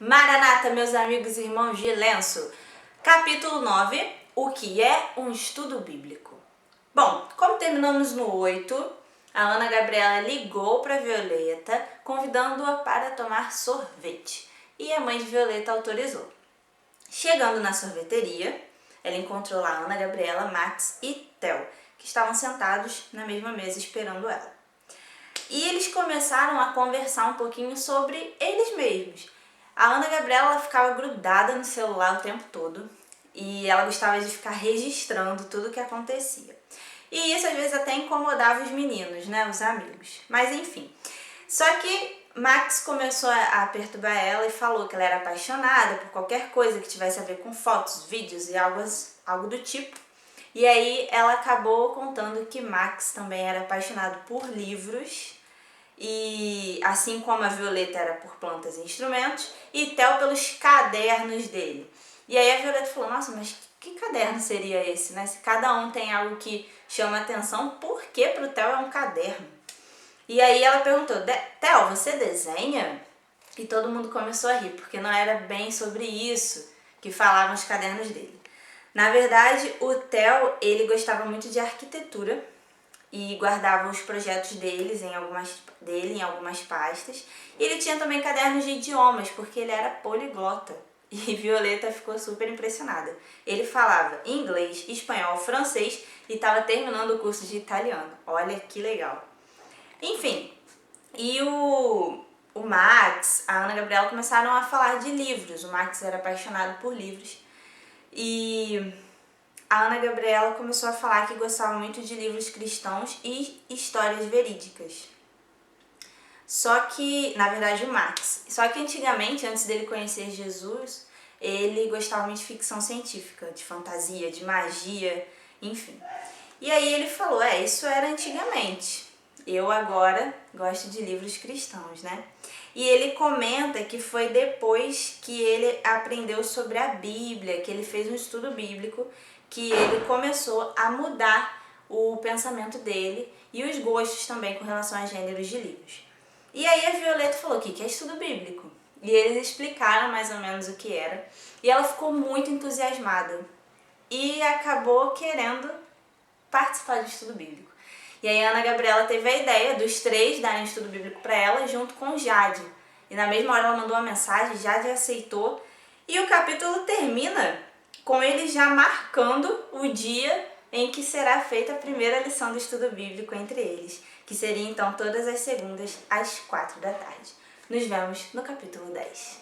Maranata, meus amigos e irmãos de lenço. Capítulo 9, o que é um estudo bíblico? Bom, como terminamos no 8, a Ana Gabriela ligou para Violeta, convidando-a para tomar sorvete. E a mãe de Violeta autorizou. Chegando na sorveteria, ela encontrou lá Ana Gabriela, Max e Theo, que estavam sentados na mesma mesa esperando ela. E eles começaram a conversar um pouquinho sobre eles mesmos. A Ana Gabriela ficava grudada no celular o tempo todo e ela gostava de ficar registrando tudo o que acontecia. E isso às vezes até incomodava os meninos, né, os amigos. Mas enfim. Só que Max começou a perturbar ela e falou que ela era apaixonada por qualquer coisa que tivesse a ver com fotos, vídeos e algo do tipo. E aí ela acabou contando que Max também era apaixonado por livros, e assim como a Violeta era por plantas e instrumentos, e Theo pelos cadernos dele. E aí a Violeta falou, nossa, mas que caderno seria esse, né? Se cada um tem algo que chama atenção, por que pro Theo é um caderno? E aí ela perguntou, Theo, você desenha? E todo mundo começou a rir, porque não era bem sobre isso que falavam os cadernos dele. Na verdade, o Theo, ele gostava muito de arquitetura e guardava os projetos dele em algumas pastas. E ele tinha também cadernos de idiomas, porque ele era poliglota. E Violeta ficou super impressionada. Ele falava inglês, espanhol, francês e estava terminando o curso de italiano. Olha que legal. Enfim, e o Max, a Ana Gabriela começaram a falar de livros. O Max era apaixonado por livros. E a Ana Gabriela começou a falar que gostava muito de livros cristãos e histórias verídicas. Só que, na verdade, o Max. Só que antigamente, antes dele conhecer Jesus, ele gostava muito de ficção científica, de fantasia, de magia, enfim. E aí ele falou, isso era antigamente. Eu agora gosto de livros cristãos, né? E ele comenta que foi depois que ele aprendeu sobre a Bíblia, que ele fez um estudo bíblico, que ele começou a mudar o pensamento dele e os gostos também com relação a gêneros de livros. E aí a Violeta falou que é estudo bíblico. E eles explicaram mais ou menos o que era. E ela ficou muito entusiasmada e acabou querendo participar de estudo bíblico. E aí a Ana Gabriela teve a ideia dos três darem estudo bíblico para ela junto com Jade. E na mesma hora ela mandou uma mensagem, Jade aceitou. E o capítulo termina com eles já marcando o dia em que será feita a primeira lição do estudo bíblico entre eles, que seria então todas as segundas às 4 da tarde. Nos vemos no capítulo 10.